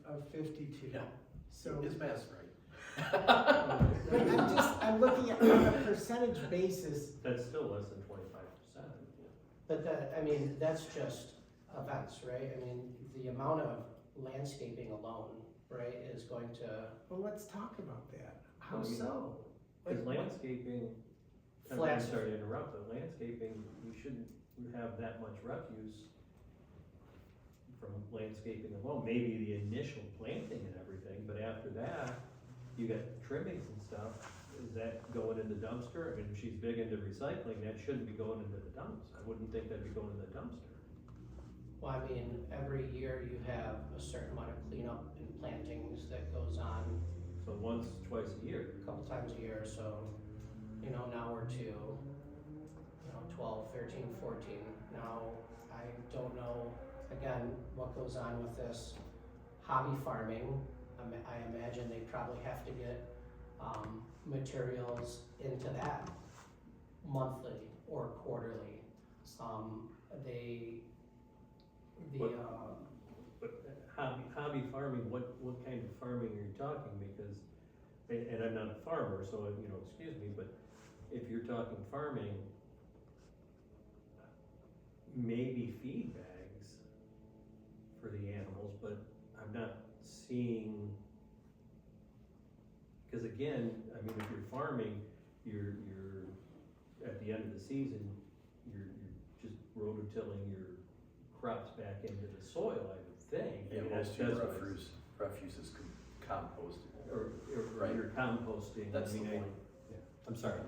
of 52. Yeah. So, His math's right. but I'm looking at on a percentage basis, That's still less than 25%. but I mean, that's just events, right? I mean, the amount of landscaping alone, right, is going to well, let's talk about that. How Well, you- so? Because Like, landscaping, I'm Flats. sorry to interrupt, but landscaping, you shouldn't have that much refuse from landscaping alone. Maybe the initial planting and everything, but after that, you got trimmings and stuff. Is that going in the dumpster? I mean, if she's big into recycling, that shouldn't be going into the dumps. I wouldn't think that'd be going in the dumpster. Well, I mean, every year you have a certain amount of cleanup and plantings that goes on So once, twice a year. a couple times a year, so, you know, now we're to, 12, 13, 14. Now, I don't know, again, what goes on with this hobby farming. I imagine they probably have to get, materials into that monthly or quarterly. But hobby farming, what kind of farming are you talking? Because, and I'm not a farmer, so, excuse me, but if you're talking farming, maybe feed bags for the animals, but I'm not seeing, because again, I mean, if you're farming, you're, at the end of the season, you're just rototilling your crops back into the soil, I would think. Yeah, I mean, most of that's your what I- refuse is composted. Or Right. you're composting. That's I mean, the point. Yeah, I'm sorry.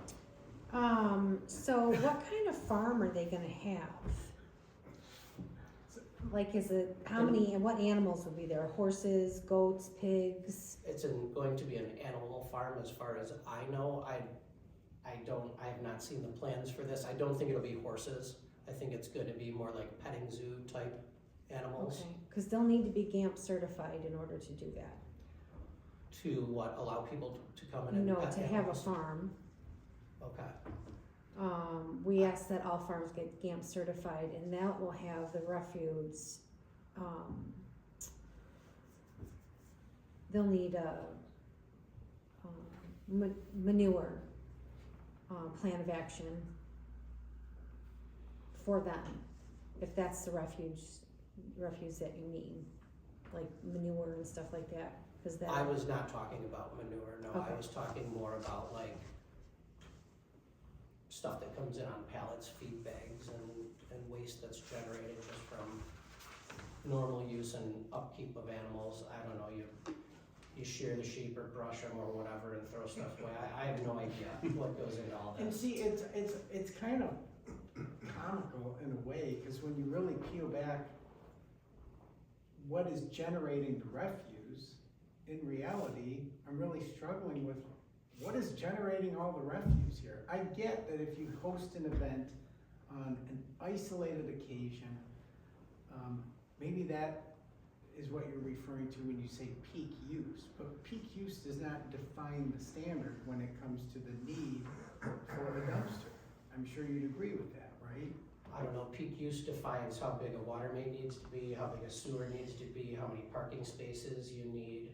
so what kind of farm are they gonna have? Like, is it, how many, and what animals would be there? Horses, goats, pigs? It's going to be an animal farm as far as I know. I have not seen the plans for this. I don't think it'll be horses. I think it's gonna be more like petting zoo type animals. Okay, cause they'll need to be GAMP certified in order to do that. To what, allow people to come in and No, pet to have a animals? farm. Okay, We ask that all farms get GAMP certified, and that will have the refuse, they'll need a, manure, plan of action for them, if that's the refuse that you need, like manure and stuff like that, cause that. I was not talking about manure, no, Okay. I was talking more about like stuff that comes in on pallets, feed bags, and waste that's generated just from normal use and upkeep of animals. I don't know, you shear the sheep or brush them or whatever and throw stuff away. I have no idea what goes into all And this. see, it's kind of comical in a way, because when you really peel back what is generating the refuse, in reality, I'm really struggling with what is generating all the refuse here. I get that if you host an event on an isolated occasion, maybe that is what you're referring to when you say peak use, but peak use does not define the standard when it comes to the need for a dumpster. I'm sure you'd agree with that, right? I don't know, peak use defines how big a water main needs to be, how big a sewer needs to be, how many parking spaces you need,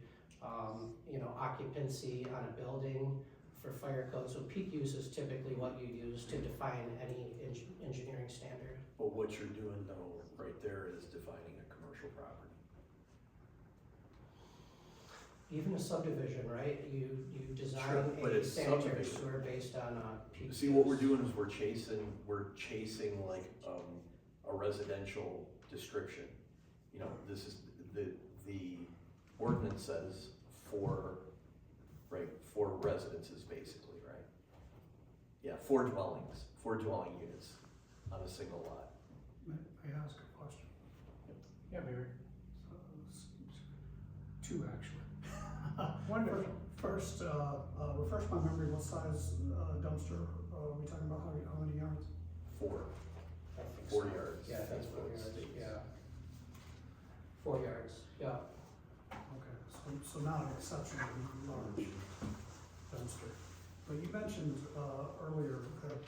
occupancy on a building for fire code. So peak use is typically what you use to define any engineering standard. But what you're doing though, right there is defining a commercial property. Even a subdivision, right? You Sure, design but a it's sanitary subdivision. sewer based on peak use. See, what we're doing is we're chasing like, a residential description. You know, this is, the ordinance says four residences basically, right? Yeah, four dwelling units on a single lot. May I ask a question? Yeah, Barry. Two, actually. Wonderful. First, refresh my memory, what size dumpster are we talking about, how many yards? I think 4 so. yards. Yeah, I think That's 4 what it yards, states. yeah. 4 yards, yeah. Okay, so not an exceptionally large dumpster. But you mentioned earlier that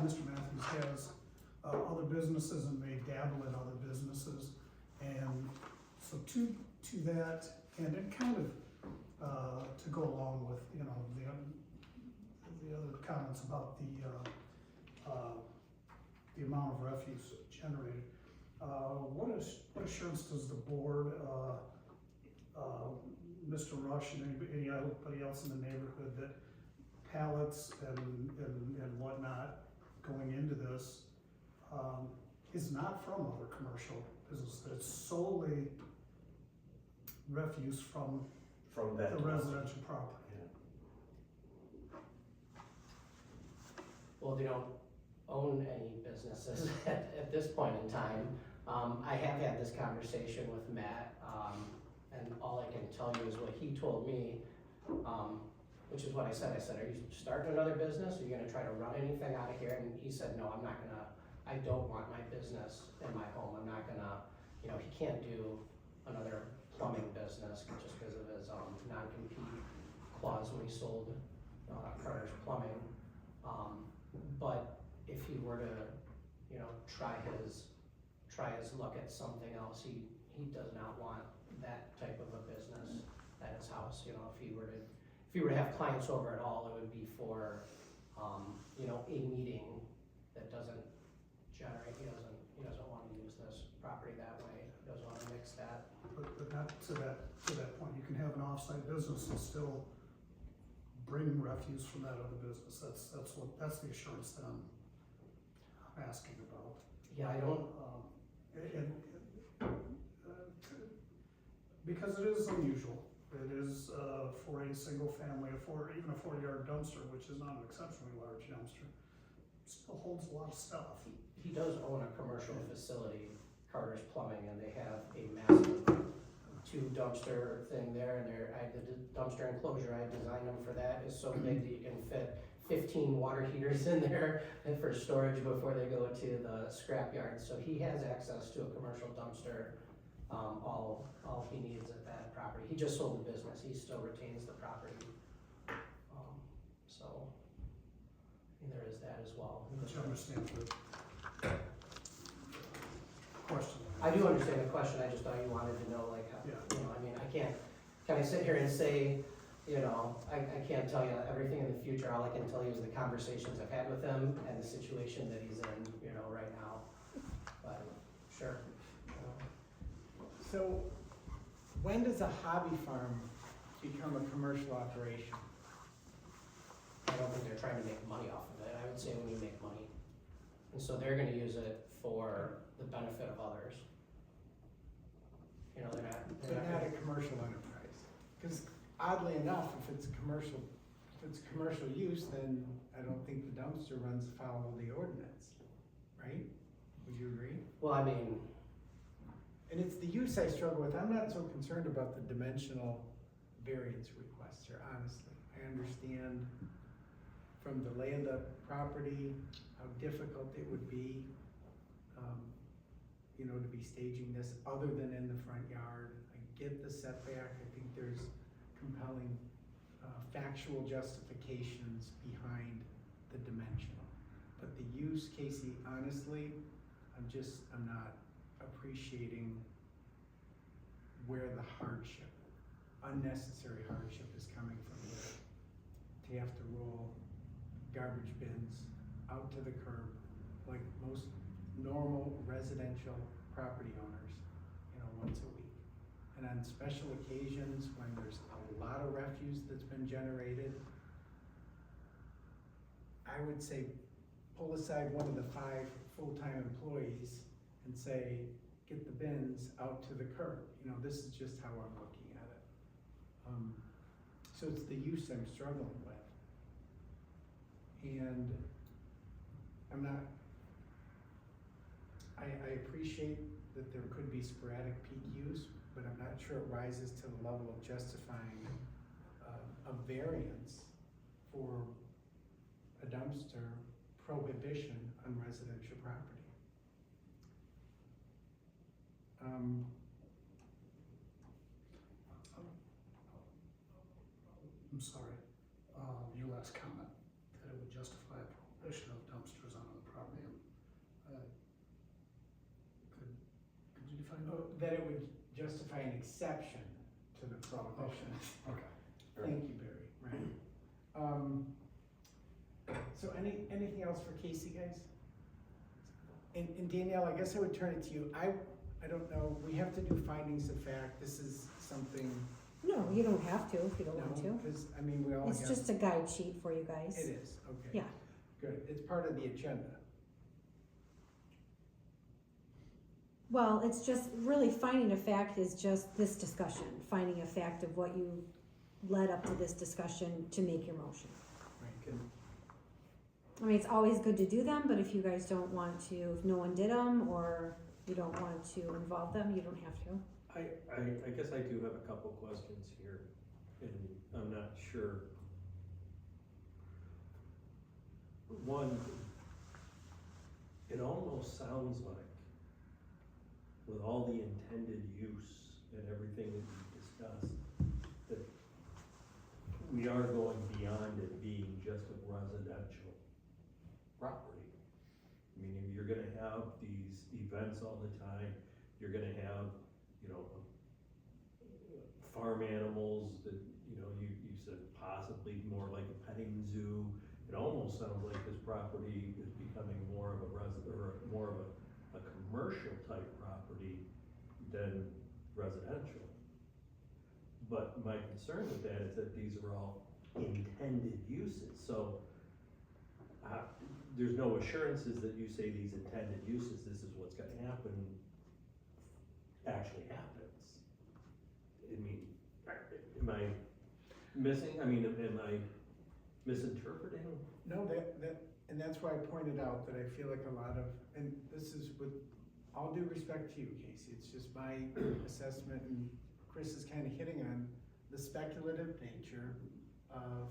Mr. Matthews has other businesses and may dabble in other businesses. And so to that, and it kind of to go along with, the other comments about the amount of refuse generated. What assurance does the board, Mr. Rush and anybody else in the neighborhood, that pallets and whatnot going into this is not from other commercial business, that it's solely refuse from that. the residential property? Well, they don't own any businesses at this point in time. I have had this conversation with Matt, and all I can tell you is what he told me, which is what I said. I said, are you starting another business? Are you gonna try to run anything out of here? And he said, no, I don't want my business in my home. I'm not gonna, he can't do another plumbing business just because of his non-compete clause when he sold Carter's Plumbing. But if he were to, try his luck at something else, he does not want that type of a business at his house. If he were to have clients over at all, it would be for, a meeting that doesn't generate, he doesn't want to use this property that way. He doesn't want to mix that. But not to that point, you can have an off-site business and still bring refuse from that other business. That's the assurance that I'm asking about. Yeah, I don't, Because it is unusual. It is for a single family, even a 40-yard dumpster, which is not an exceptionally large dumpster, still holds a lot of stuff. he does own a commercial facility, Carter's Plumbing, and they have a massive 2 dumpster thing there, and the dumpster enclosure, I designed them for that, is so big that you can fit 15 water heaters in there for storage before they go to the scrap yard. So he has access to a commercial dumpster, all he needs at that property. He just sold the business, he still retains the property. So, and there is that as well. But you understand the question. I do understand the question, I just thought you wanted to know, like, how, Yeah. you know, I mean, I can't, can I sit here and say, you know, I can't tell you everything in the future, all I can tell you is the conversations I've had with him and the situation that he's in, you know, right now. But, sure. So, when does a hobby farm become a commercial operation? I don't think they're trying to make money off of it, I would say when you make money. And so they're gonna use it for the benefit of others. You know, they're not But not a commercial enterprise? Because oddly enough, if it's commercial use, then I don't think the dumpster runs afoul of the ordinance, right? Would you agree? Well, I mean, And it's the use I struggle with. I'm not so concerned about the dimensional variance requests here, honestly. I understand from the lay of the property, how difficult it would be, you know, to be staging this other than in the front yard. I get the setback. I think there's compelling, factual justifications behind the dimensional. But the use, Casey, honestly, I'm not appreciating where the hardship, unnecessary hardship is coming from here. To have to roll garbage bins out to the curb like most normal residential property owners, you know, once a week. And on special occasions when there's a lot of refuse that's been generated, I would say pull aside one of the 5 full-time employees and say, get the bins out to the curb. You know, this is just how I'm looking at it. So it's the use I'm struggling with. And I'm not, I appreciate that there could be sporadic peak use, but I'm not sure it rises to the level of justifying a variance for a dumpster prohibition on residential property. I'm sorry, your last comment, that it would justify a prohibition of dumpsters on the property. Could you define that? That it would justify an exception to the prohibition. Okay. Thank you, Barry, right. So anything else for Casey, guys? And Danielle, I guess I would turn it to you. I don't know, we have to do findings of fact. This is something, No, you don't have to if you don't want no, to. because, I mean, we all It's have. just a guide sheet for you guys. It is, okay. Yeah. Good, it's part of the agenda. Well, it's just really finding a fact is just this discussion, finding a fact of what you led up to this discussion to make your motion. Right, good. I mean, it's always good to do them, but if you guys don't want to, if no one did them, or you don't want to involve them, you don't have to. I guess I do have a couple questions here, and I'm not sure. One, it almost sounds like, with all the intended use and everything that we've discussed, that we are going beyond it being just a residential property. Meaning you're gonna have these events all the time, you're gonna have, you know, farm animals that, you know, you said possibly more like a petting zoo. It almost sounds like this property is becoming more of a more of a commercial type property than residential. But my concern with that is that these are all intended uses, so there's no assurances that you say these intended uses, this is what's gonna happen, actually happens. I mean, am I missing, am I misinterpreting? No, and that's why I pointed out that I feel like a lot of, and this is with all due respect to you, Casey, it's just my assessment, and Chris is kind of hitting on the speculative nature of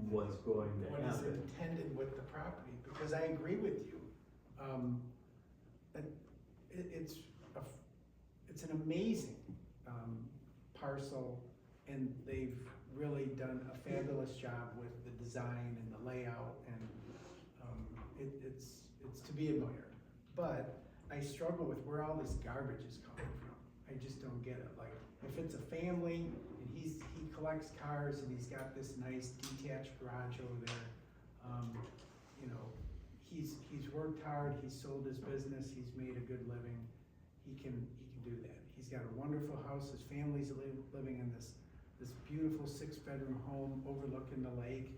What's going to what is happen? intended with the property, because I agree with you. And it's an amazing, parcel, and they've really done a fabulous job with the design and the layout, and, it's to be admired. But I struggle with where all this garbage is coming from. I just don't get it. Like, if it's a family and he collects cars and he's got this nice detached garage over there, you know, he's worked hard, he's sold his business, he's made a good living. He can do that. He's got a wonderful house, his family's living in this beautiful 6-bedroom home overlooking the lake.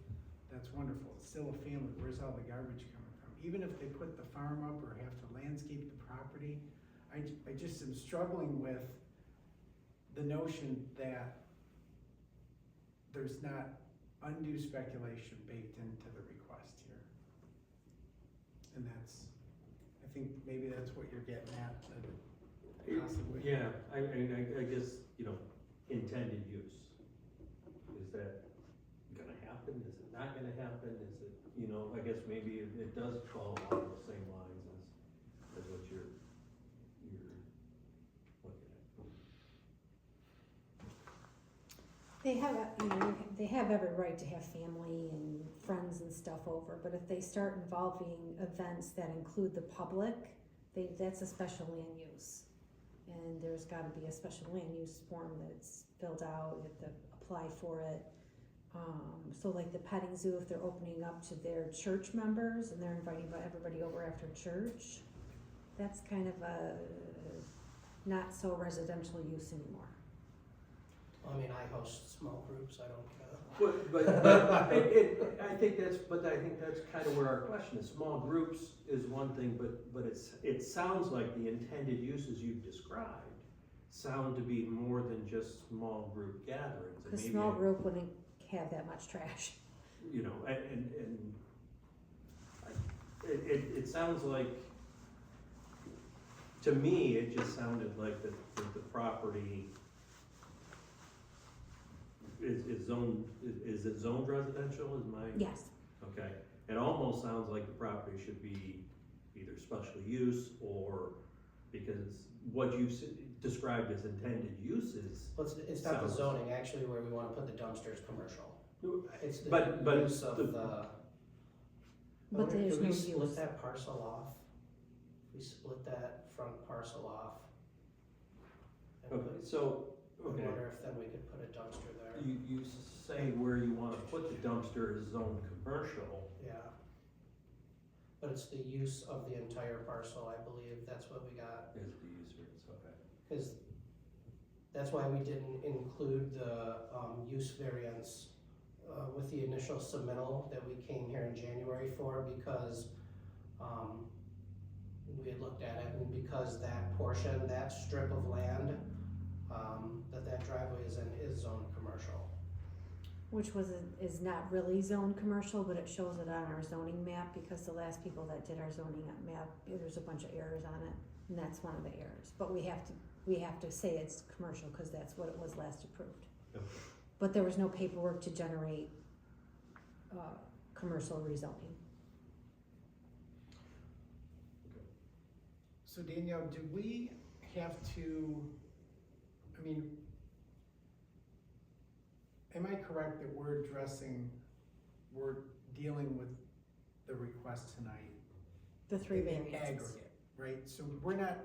That's wonderful. It's still a family. Where's all the garbage coming from? Even if they put the farm up or have to landscape the property, I just am struggling with the notion that there's not undue speculation baked into the request here. And that's, I think maybe that's what you're getting at, possibly. Yeah, I guess, you know, intended use. Is that gonna happen? Is it not gonna happen? Is it, you know, I guess maybe it does fall along those same lines as what you're looking at. They have, they have every right to have family and friends and stuff over, but if they start involving events that include the public, that's a special land use. And there's gotta be a special land use form that's filled out, you have to apply for it. So like the petting zoo, if they're opening up to their church members and they're inviting everybody over after church, that's kind of a not so residential use anymore. I mean, I host small groups, I don't care. But I think that's kind of where our question is. Small groups is one thing, but it sounds like the intended uses you've described sound to be more than just small group gatherings. And Cause maybe small group wouldn't have that much trash. you know, it sounds like, to me, it just sounded like the property is zoned, is it zoned residential, is my? Yes, Okay, it almost sounds like the property should be either special use or, because what you've described as intended uses. Well, it's not the Sounds- zoning, actually, where we wanna put the dumpsters commercial. It's the But use of the- the. But there's Could no we split use. that parcel off? We split that front parcel off. And Okay, put- so, I okay, wonder if then we could put a dumpster there. you say where you wanna put the dumpster is zoned commercial. Yeah. But it's the use of the entire parcel, I believe, that's what we got, Is the use variance, okay. cause that's why we didn't include the, use variance, with the initial submittal that we came here in January for, because, we had looked at it, and because that portion, that strip of land, that driveway is in, is zoned commercial. Which is not really zoned commercial, but it shows it on our zoning map, because the last people that did our zoning map, there's a bunch of errors on it, and that's one of the errors. But we have to say it's commercial, cause that's what it was last approved. Okay. But there was no paperwork to generate, commercial rezoning. So Danielle, do we have to, I mean, am I correct that we're dealing with the request tonight? The three in variances. aggregate, right? So we're not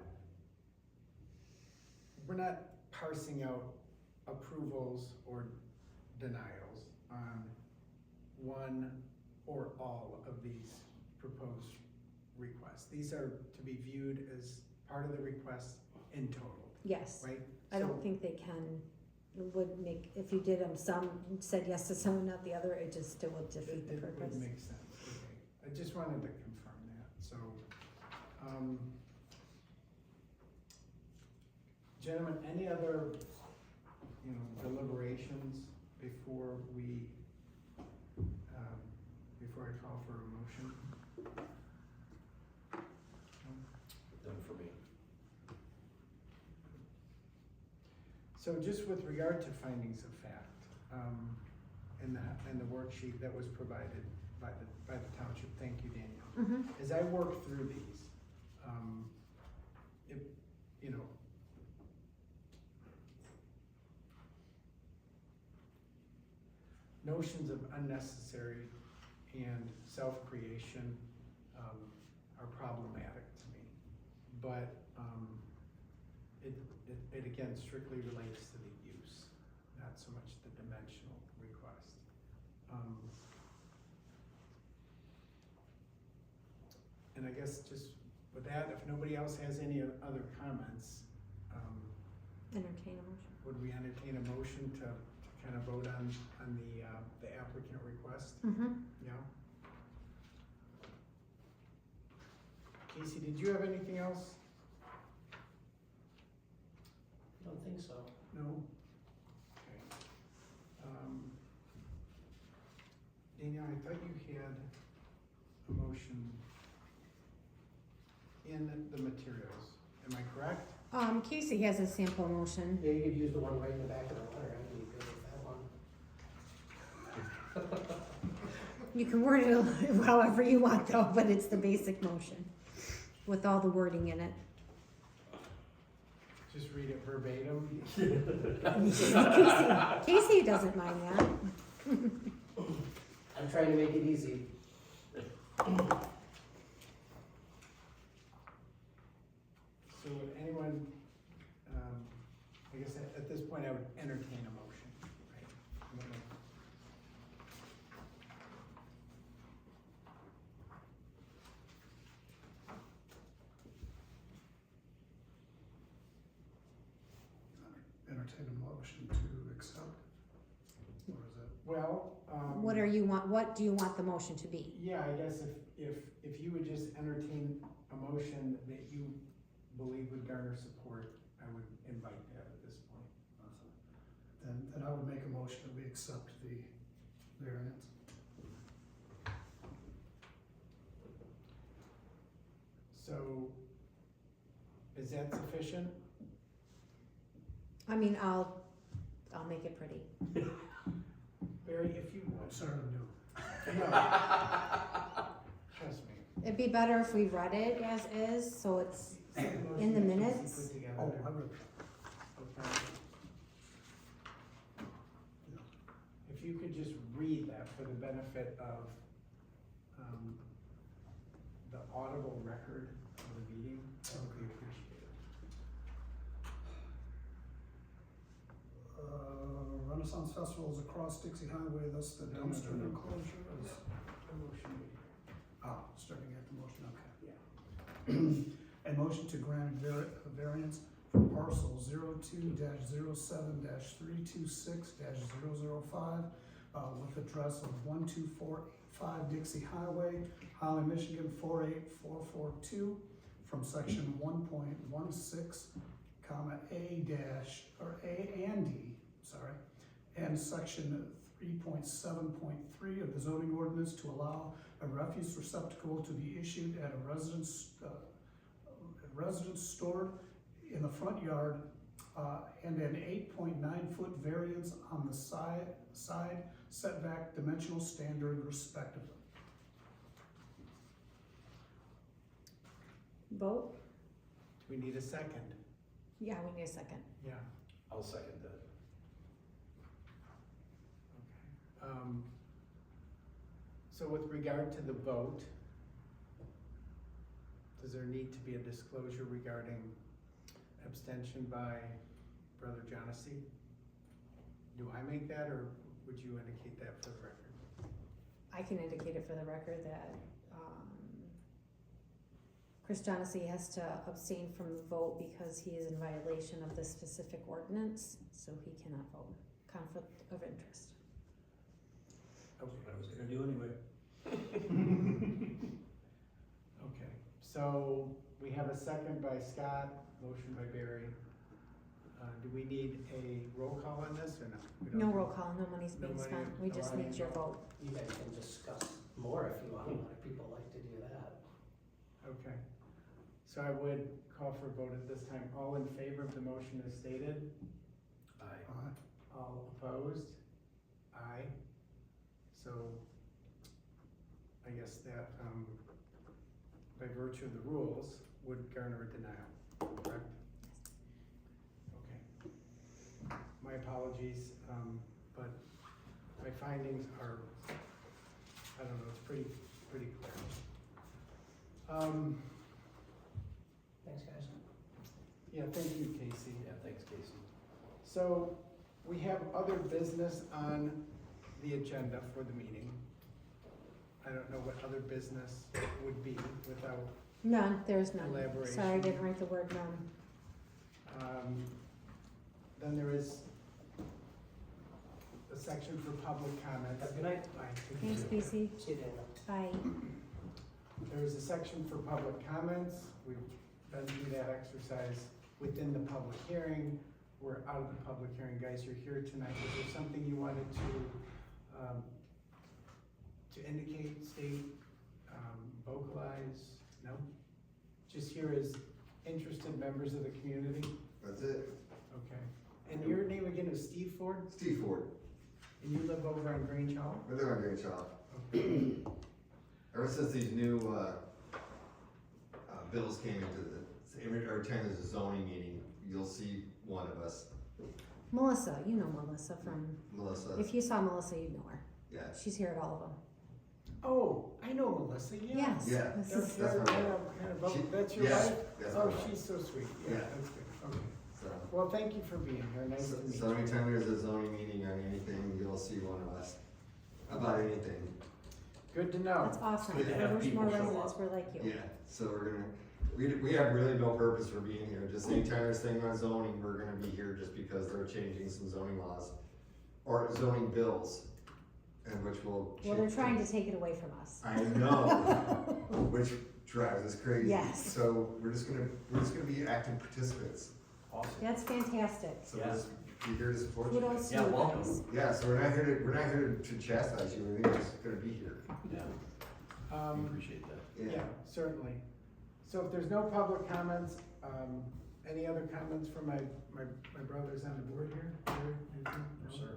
parsing out approvals or denials on one or all of these proposed requests. These are to be viewed as part of the request in total, Yes, right? I So- don't think they would make, if you did them, some said yes to some and not the other, it would defeat the It purpose. would make sense, okay. I just wanted to confirm that, so, gentlemen, any other, deliberations before I call for a motion? Done for me. So just with regard to findings of fact, and the worksheet that was provided by the township, thank you, Danielle. As I work through these, if, you know, notions of unnecessary and self-creation, are problematic to me. But, it again strictly relates to the use, not so much the dimensional request. And I guess just with that, if nobody else has any other comments, Entertain a motion. would we entertain a motion to kind of vote on the applicant request? Yeah. Casey, did you have anything else? I don't think so. No? Okay. Danielle, I thought you had a motion in the materials, am I correct? Casey has a sample motion. Yeah, you could use the one right in the back of the letter, I'd be good with that one. You can word it however you want though, but it's the basic motion with all the wording in it. Just read it verbatim. Casey doesn't mind that. I'm trying to make it easy. So would anyone, I guess at this point I would entertain a motion, right? I don't know. Entertain a motion to accept? Or is it? Well, What do you want the motion to be? yeah, I guess if you would just entertain a motion that you believe would garner support, I would invite that at this point. Then I would make a motion that we accept the variance. So, is that sufficient? I mean, I'll make it pretty. Barry, if you I'm would. sorry, no. No. Trust me. It'd be better if we read it as is, so it's in the minutes. Oh, I would, If you could just read that for the benefit of, the audible record of the meeting, that would be appreciated. Renaissance Festival is across Dixie Highway, thus the No, no, dumpster no, no. enclosure is, The motion would be- starting at the motion, okay. Yeah. A motion to grant a variance for parcel 02-07-326-005, with address of 12485 Dixie Highway, Holly, Michigan 48442, from section 1.16, A and D, and section 3.7.3 of the zoning ordinance to allow a refuse receptacle to be issued at a residence stored in the front yard, and an 8.9-foot variance on the side setback dimensional standard respectively. Vote? Do we need a second? Yeah, we need a second. Yeah. I'll second that. Okay. So with regard to the vote, does there need to be a disclosure regarding abstention by Brother Johnessy? Do I make that, or would you indicate that for the record? I can indicate it for the record that, Chris Johnessy has to abstain from the vote because he is in violation of this specific ordinance, so he cannot vote. Conflict of interest. Okay. What I was gonna do anyway. Okay, so we have a second by Scott, motion by Barry. Do we need a roll call on this, or no? We don't No do- roll call, no money's being No money, spent, we no just money need your involved. vote. You guys can discuss more if you want, a lot of people like to do that. Okay, so I would call for a vote at this time. All in favor of the motion as stated? Aye. All opposed? Aye. So, I guess that, by virtue of the rules, would garner a denial, correct? Okay. My apologies, but my findings are, I don't know, it's pretty clear. Thanks, guys. Yeah, thank you, Casey. Yeah, thanks, Casey. So, we have other business on the agenda for the meeting. I don't know what other business would be without, None, there's none. Elaboration. Sorry, I didn't write the word none. then there is a section for public comments. Have a good night. Bye. Thanks, Casey. See you, Daniel. Bye. There is a section for public comments. We've been through that exercise within the public hearing. We're out of the public hearing. Guys, you're here tonight. Is there something you wanted to indicate, state, vocalize? No? Just here as interested members of the community? That's it. Okay. And your name again is Steve Ford? Steve Ford. And you live over on Grange Hall? We live on Grange Hall. Okay. Ever since these new, bills came into every time there's a zoning meeting, you'll see one of us, Melissa, you know Melissa from, Melissa. if you saw Melissa, you'd know her. Yeah. She's here at all of them. Oh, I know Melissa, yeah. Yes. Yeah. This That's, is- That's my wife. She- that's your yeah, wife? that's my Oh, wife. she's so sweet. Yeah, Yeah. that's good. Okay. So, Well, thank you for being here. Nice to meet so you. anytime there's a zoning meeting on anything, you'll see one of us about anything. Good to know. That's awesome. good to have There's people more show residents, up. we're like you. Yeah, so we're gonna, we have really no purpose for being here, just anytime there's thing on zoning, we're gonna be here just because they're changing some zoning laws. Or zoning bills, and which will. Well, they're trying to take it away from us. I know, which drives us crazy. Yes. So we're just gonna be active participants, Awesome. That's fantastic. so Yeah. we'll just be here to support you. Kudos to Yeah, you welcome. guys. Yeah, so we're not here to chastise you, we're just gonna be here. Yeah, we appreciate that. Yeah, certainly. So if there's no public comments, any other comments from my brothers on the board here? Jared, anything? No? Sir.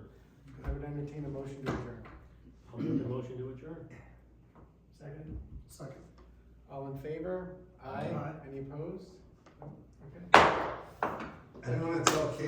I would entertain a motion to adjourn. I'll make the motion to adjourn. Second? Second. All in favor? Aye. Any opposed? No? Okay. I don't wanna tell Kate